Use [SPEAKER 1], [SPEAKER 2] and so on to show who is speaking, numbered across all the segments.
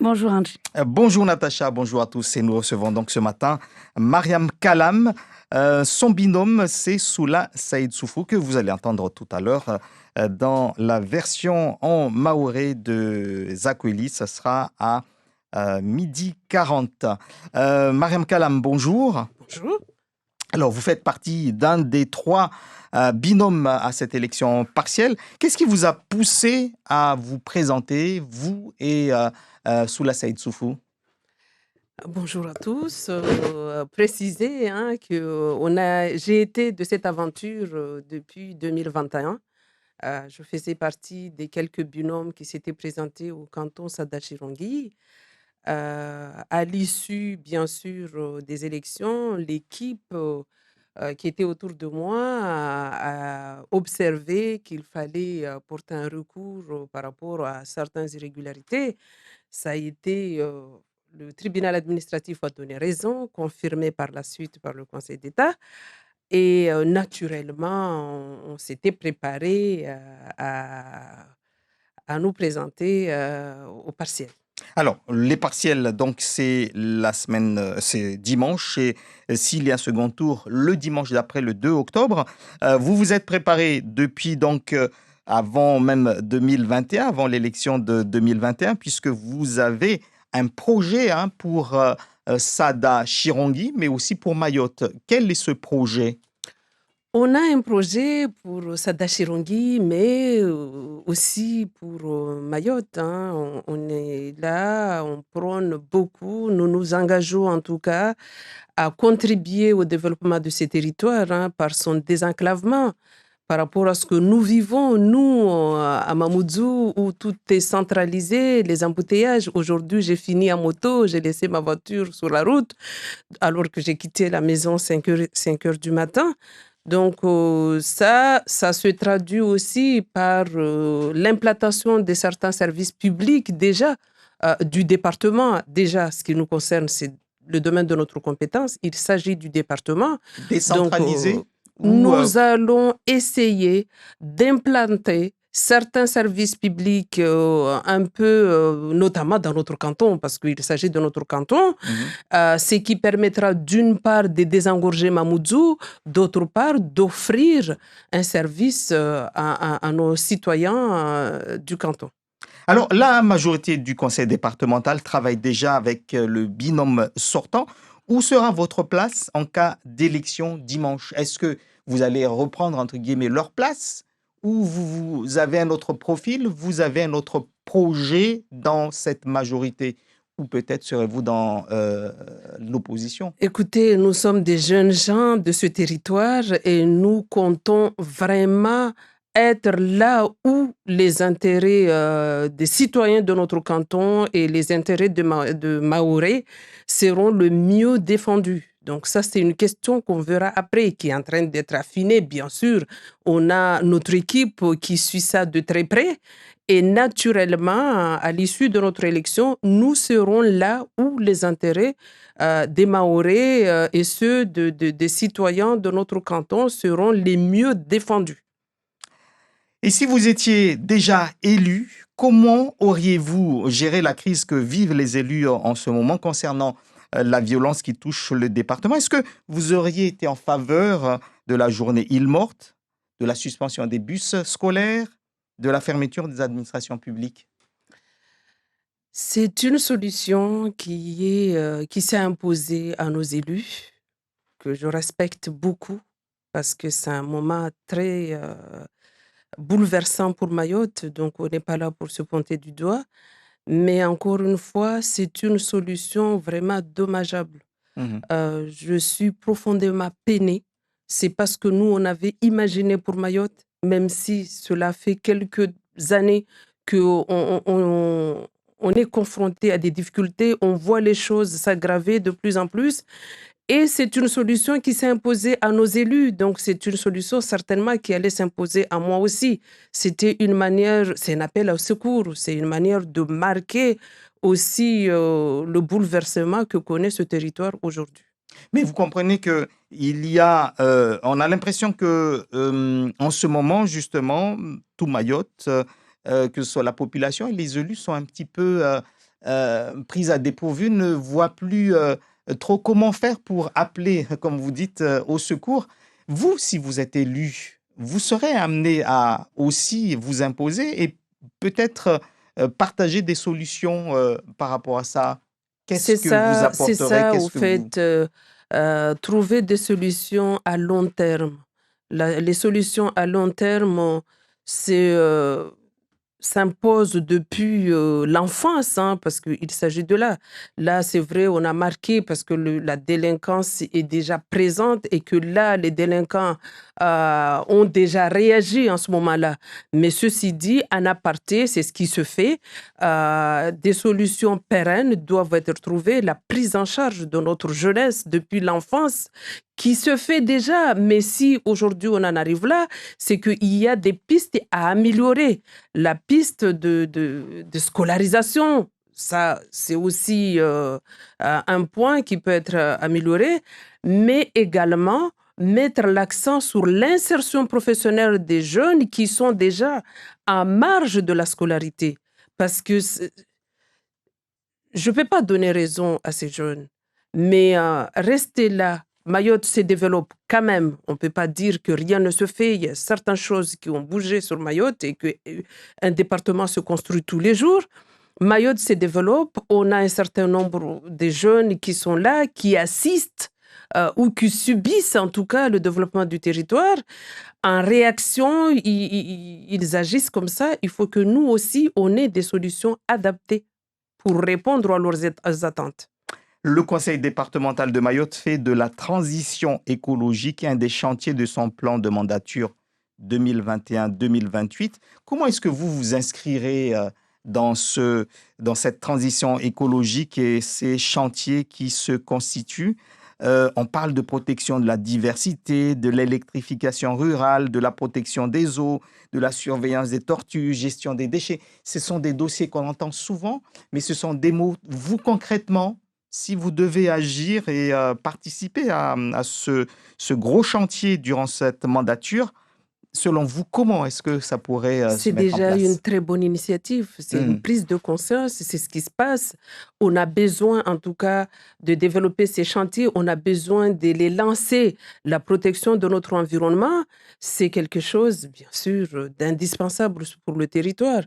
[SPEAKER 1] Bonjour Angie.
[SPEAKER 2] Bonjour Natacha, bonjour à tous et nous recevons donc ce matin Mariam Kalam. Son binôme, c'est Soula Saïd Soufou que vous allez entendre tout à l'heure dans la version en maoré de Zakweli. Ça sera à midi 40. Mariam Kalam, bonjour.
[SPEAKER 3] Bonjour.
[SPEAKER 2] Alors, vous faites partie d'un des trois binômes à cette élection partielle. Qu'est-ce qui vous a poussé à vous présenter, vous et Soula Saïd Soufou?
[SPEAKER 3] Bonjour à tous. Préciser que j'ai été de cette aventure depuis 2021. Je faisais partie des quelques binômes qui s'étaient présentés au canton Sada-Chirongui. À l'issue, bien sûr, des élections, l'équipe qui était autour de moi a observé qu'il fallait porter un recours par rapport à certaines irrégularités. Ça a été, le tribunal administratif a donné raison, confirmé par la suite par le Conseil d'État et naturellement, on s'était préparé, à nous présenter, au partiel.
[SPEAKER 2] Alors, les partiels, donc c'est la semaine, c'est dimanche, et s'il y a un second tour, le dimanche d'après, le 2 octobre. Vous vous êtes préparé depuis donc avant même 2021, avant l'élection de 2021, puisque vous avez un projet pour Sada Chirongui, mais aussi pour Mayotte. Quel est ce projet?
[SPEAKER 3] On a un projet pour Sada Chirongui, mais aussi pour Mayotte, hein. On est là, on prône beaucoup, nous nous engageons en tout cas à contribuer au développement de ces territoires, hein, par son désenclavement, par rapport à ce que nous vivons, nous, à Mamoudzou, où tout est centralisé, les embouteillages. Aujourd'hui, j'ai fini en moto, j'ai laissé ma voiture sur la route, alors que j'ai quitté la maison 5 heures du matin. Donc ça se traduit aussi par l'implantation de certains services publics déjà du département. Déjà, ce qui nous concerne, c'est le domaine de notre compétence. Il s'agit du département.
[SPEAKER 2] Décentralisé
[SPEAKER 3] Donc,
[SPEAKER 2] ou
[SPEAKER 3] nous allons essayer d'implanter certains services publics un peu, notamment dans notre canton, parce qu'il s'agit de notre canton, ce qui permettra d'une part de désengorger Mamoudzou, d'autre part d'offrir un service à nos citoyens du canton.
[SPEAKER 2] Alors, la majorité du conseil départemental travaille déjà avec le binôme sortant. Où sera votre place en cas d'élection dimanche? Est-ce que vous allez reprendre, entre guillemets, leur place ou vous avez un autre profil, vous avez un autre projet dans cette majorité? Ou peut-être serez-vous dans l'opposition?
[SPEAKER 3] Écoutez, nous sommes des jeunes gens de ce territoire et nous comptons vraiment être là où les intérêts des citoyens de notre canton et les intérêts de Maoré seront le mieux défendus. Donc ça, c'est une question qu'on verra après, qui est en train d'être affinée, bien sûr. On a notre équipe qui suit ça de très près. Et naturellement, à l'issue de notre élection, nous serons là où les intérêts des Maorés et ceux des citoyens de notre canton seront les mieux défendus.
[SPEAKER 2] Et si vous étiez déjà élu, comment auriez-vous géré la crise que vivent les élus en ce moment concernant la violence qui touche le département? Est-ce que vous auriez été en faveur de la journée île morte, de la suspension des bus scolaires, de la fermeture des administrations publiques?
[SPEAKER 3] C'est une solution qui s'est imposée à nos élus, que je respecte beaucoup, parce que c'est un moment très bouleversant pour Mayotte, donc on n'est pas là pour se pointer du doigt. Mais encore une fois, c'est une solution vraiment dommageable.
[SPEAKER 2] Mhm.
[SPEAKER 3] Je suis profondément peinée. C'est parce que nous, on avait imaginé pour Mayotte, même si cela fait quelques années qu'on on est confronté à des difficultés, on voit les choses s'aggraver de plus en plus. Et c'est une solution qui s'est imposée à nos élus. Donc, c'est une solution certainement qui allait s'imposer à moi aussi. C'était une manière, c'est un appel au secours, c'est une manière de marquer aussi le bouleversement que connaît ce territoire aujourd'hui.
[SPEAKER 2] Mais vous comprenez que on a l'impression que en ce moment justement, tout Mayotte, que ce soit la population et les élus sont un petit peu prise à dépourvu, ne voit plus trop comment faire pour appeler, comme vous dites, au secours. Vous, si vous êtes élu, vous serez amené à aussi vous imposer et peut-être partager des solutions par rapport à ça. Qu'est-ce que vous
[SPEAKER 3] C'est
[SPEAKER 2] apporterez?
[SPEAKER 3] ça, au
[SPEAKER 2] Qu'est-ce que vous...
[SPEAKER 3] fait, trouver des solutions à long terme. Les solutions à long terme, c'est, s'impose depuis, l'enfance, hein, parce qu'il s'agit de là. Là, c'est vrai, on a marqué parce que la délinquance est déjà présente et que là, les délinquants, ont déjà réagi en ce moment-là. Mais ceci dit, en aparté, c'est ce qui se fait. Des solutions pérennes doivent être trouvées. La prise en charge de notre jeunesse depuis l'enfance qui se fait déjà. Mais si aujourd'hui on en arrive là, c'est qu'il y a des pistes à améliorer. La piste de scolarisation, ça, c'est aussi un point qui peut être amélioré, mais également mettre l'accent sur l'insertion professionnelle des jeunes qui sont déjà en marge de la scolarité. Parce que je ne peux pas donner raison à ces jeunes, mais rester là, Mayotte se développe quand même. On ne peut pas dire que rien ne se fait. Il y a certaines choses qui ont bougé sur Mayotte et qu'un département se construit tous les jours. Mayotte se développe. On a un certain nombre de jeunes qui sont là, qui assistent ou qui subissent en tout cas le développement du territoire. En réaction, ils agissent comme ça. Il faut que nous aussi, on ait des solutions adaptées pour répondre à leurs attentes.
[SPEAKER 2] Le conseil départemental de Mayotte fait de la transition écologique un des chantiers de son plan de mandature 2021-2028. Comment est-ce que vous vous inscrirez dans cette transition écologique et ces chantiers qui se constituent? On parle de protection de la diversité, de l'électrification rurale, de la protection des eaux, de la surveillance des tortues, gestion des déchets. Ce sont des dossiers qu'on entend souvent, mais ce sont des mots. Vous, concrètement, si vous devez agir et participer à ce gros chantier durant cette mandature, selon vous, comment est-ce que ça pourrait se
[SPEAKER 3] C'est
[SPEAKER 2] mettre en
[SPEAKER 3] déjà une
[SPEAKER 2] place?
[SPEAKER 3] très bonne initiative. C'est une
[SPEAKER 2] Mhm.
[SPEAKER 3] prise de conscience, c'est ce qui se passe. On a besoin, en tout cas, de développer ces chantiers. On a besoin de les lancer. La protection de notre environnement, c'est quelque chose, bien sûr, d'indispensable pour le territoire.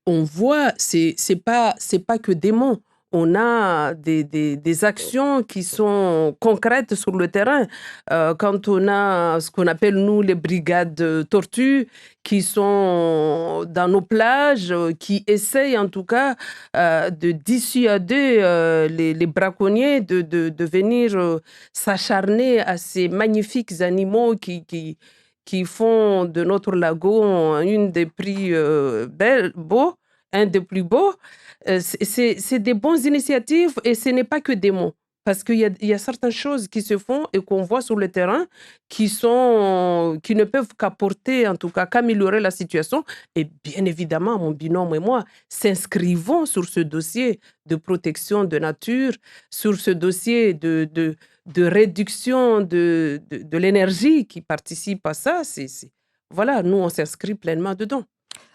[SPEAKER 3] On voit, c'est pas que des mots. On a des actions qui sont concrètes sur le terrain. Quand on a ce qu'on appelle, nous, les brigades tortues, qui sont dans nos plages, qui essayent en tout cas de dissuader les braconniers de venir s'acharner à ces magnifiques animaux qui font de notre lagon une des plus beaux, un des plus beaux. C'est des bonnes initiatives et ce n'est pas que des mots. Parce il y a certaines choses qui se font et qu'on voit sur le terrain qui ne peuvent qu'apporter, en tout cas, qu'améliorer la situation. Et bien évidemment, mon binôme et moi s'inscrivons sur ce dossier de protection de nature, sur ce dossier de réduction de l'énergie qui participe à ça. Voilà, nous, on s'inscrit pleinement dedans.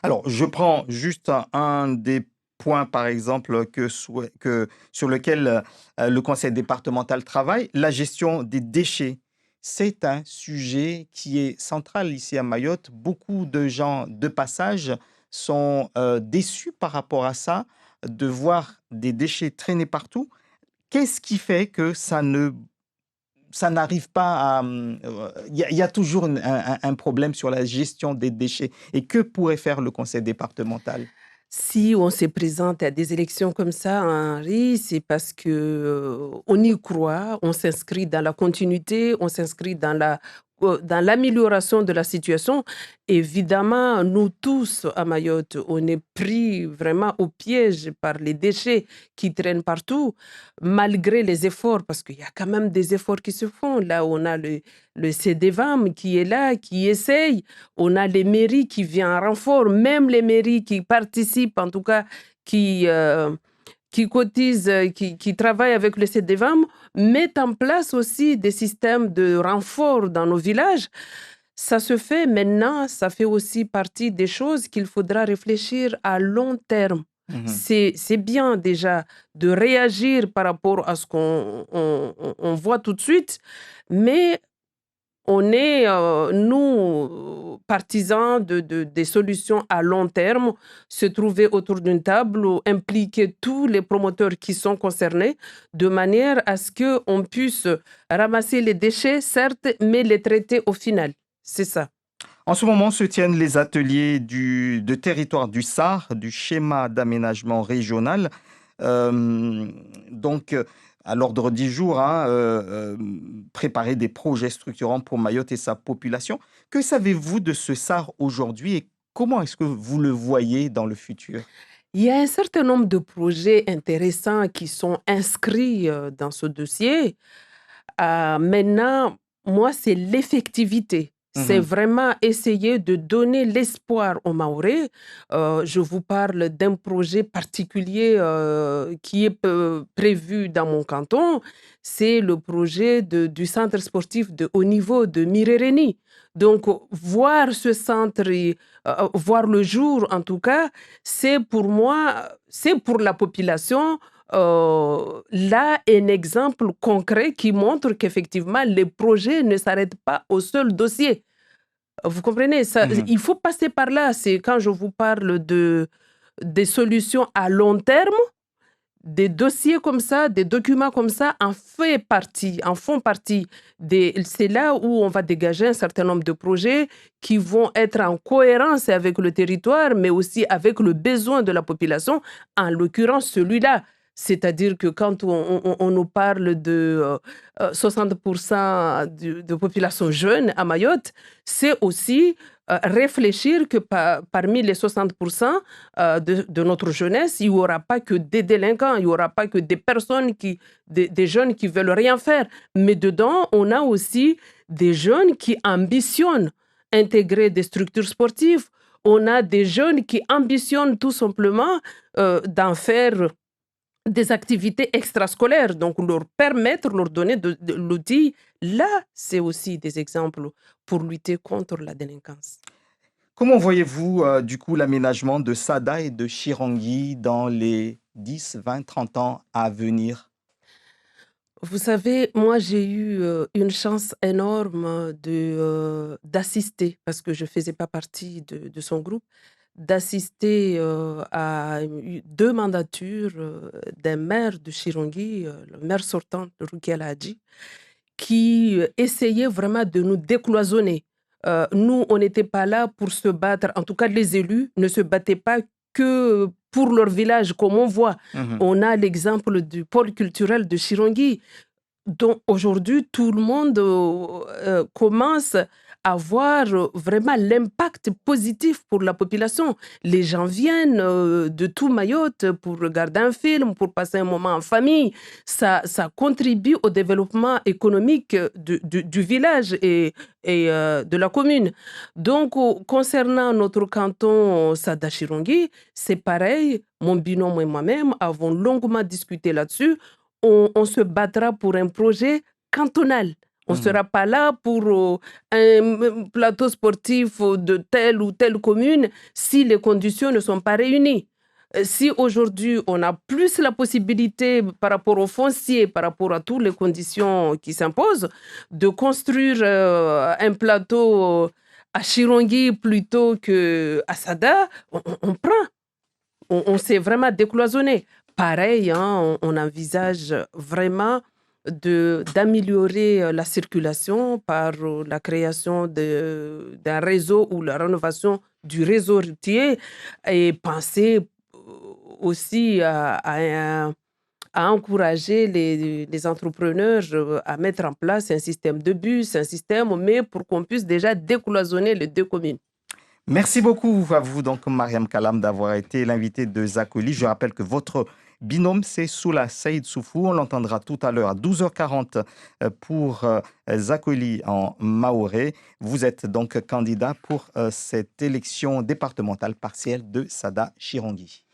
[SPEAKER 2] Alors, je prends juste un des points, par exemple, sur lequel le conseil départemental travaille, la gestion des déchets. C'est un sujet qui est central ici à Mayotte. Beaucoup de gens de passage sont déçus par rapport à ça, de voir des déchets traîner partout. Qu'est-ce qui fait que ça n'arrive pas à... Il y a toujours un problème sur la gestion des déchets. Et que pourrait faire le conseil départemental?
[SPEAKER 3] Si on se présente à des élections comme ça, Henri, c'est parce que on y croit, on s'inscrit dans la continuité, on s'inscrit dans l'amélioration de la situation. Évidemment, nous tous à Mayotte, on est pris vraiment au piège par les déchets qui traînent partout, malgré les efforts, parce qu'il y a quand même des efforts qui se font. Là, on a le CDVAM qui est là, qui essaye. On a les mairies qui viennent en renfort, même les mairies qui participent, en tout cas, qui, euh, qui cotisent, qui travaillent avec le CDVAM, mettent en place aussi des systèmes de renfort dans nos villages. Ça se fait maintenant, ça fait aussi partie des choses qu'il faudra réfléchir à long terme.
[SPEAKER 2] Mhm.
[SPEAKER 3] C'est bien déjà de réagir par rapport à ce qu'on voit tout de suite, mais on est, nous, partisans des solutions à long terme, se trouver autour d'une table ou impliquer tous les promoteurs qui sont concernés, de manière à ce qu'on puisse ramasser les déchets, certes, mais les traiter au final. C'est ça.
[SPEAKER 2] En ce moment se tiennent les ateliers de territoire du SAR, du schéma d'aménagement régional. Euh, donc, à l'ordre du jour, hein, préparer des projets structurants pour Mayotte et sa population. Que savez-vous de ce SAR aujourd'hui et comment est-ce que vous le voyez dans le futur?
[SPEAKER 3] Il y a un certain nombre de projets intéressants qui sont inscrits dans ce dossier. Maintenant, moi, c'est l'effectivité. C'est
[SPEAKER 2] Mhm,
[SPEAKER 3] vraiment essayer de donner l'espoir aux Mahorais. Je vous parle d'un projet particulier qui est prévu dans mon canton. C'est le projet du centre sportif de haut niveau de Mirereni. Donc, voir ce centre, voir le jour en tout cas, c'est pour moi, c'est pour la population là un exemple concret qui montre qu'effectivement, les projets ne s'arrêtent pas au seul dossier. Vous comprenez ça?
[SPEAKER 2] mhm.
[SPEAKER 3] Il faut passer par là. C'est quand je vous parle des solutions à long terme, des dossiers comme ça, des documents comme ça en font partie. C'est là où on va dégager un certain nombre de projets qui vont être en cohérence avec le territoire, mais aussi avec le besoin de la population, en l'occurrence celui-là. C'est-à-dire que quand on nous parle de 60% de population jeune à Mayotte, c'est aussi réfléchir que parmi les 60% de notre jeunesse, il n'y aura pas que des délinquants, il n'y aura pas que des personnes des jeunes qui veulent rien faire. Mais dedans, on a aussi des jeunes qui ambitionnent intégrer des structures sportives. On a des jeunes qui ambitionnent tout simplement d'en faire des activités extrascolaires, donc leur permettre, leur donner de l'outil. Là, c'est aussi des exemples pour lutter contre la délinquance.
[SPEAKER 2] Comment voyez-vous du coup l'aménagement de Sada et de Chirangui dans les 10, 20, 30 ans à venir?
[SPEAKER 3] Vous savez, moi, j'ai eu une chance énorme d'assister, parce que je ne faisais pas partie de son groupe, d'assister à deux mandatures d'un maire de Chirongui, le maire sortant, Ruki Hadji, qui essayait vraiment de nous décloisonner. Nous, on n'était pas là pour se battre, en tout cas les élus ne se battaient pas que pour leur village, comme on voit.
[SPEAKER 2] Mhm.
[SPEAKER 3] On a l'exemple du pôle culturel de Chirongui, dont aujourd'hui tout le monde commence à voir vraiment l'impact positif pour la population. Les gens viennent de tout Mayotte pour regarder un film, pour passer un moment en famille. Ça contribue au développement économique du village et de la commune. Donc, concernant notre canton Sada Chirongui, c'est pareil. Mon binôme et moi-même avons longuement discuté là-dessus. On se battra pour un projet cantonal. On ne
[SPEAKER 2] Mhm.
[SPEAKER 3] sera pas là pour un plateau sportif de telle ou telle commune si les conditions ne sont pas réunies. Si aujourd'hui on a plus la possibilité par rapport au foncier, par rapport à toutes les conditions qui s'imposent, de construire un plateau à Chirongui plutôt qu'à Sada, on prend. On s'est vraiment décloisonné. Pareil, hein, on envisage vraiment d'améliorer la circulation par la création d'un réseau ou la rénovation du réseau routier et penser aussi à encourager les entrepreneurs à mettre en place un système de bus, un système, mais pour qu'on puisse déjà décloisonner les deux communes.
[SPEAKER 2] Merci beaucoup à vous, donc, Mariam Kalam, d'avoir été l'invité de Zakoli. Je rappelle que votre binôme, c'est Soula Saïd Soufou. On l'entendra tout à l'heure à 12h40 pour Zakoli en Maoré. Vous êtes donc candidat pour cette élection départementale partielle de Sada Chirangui.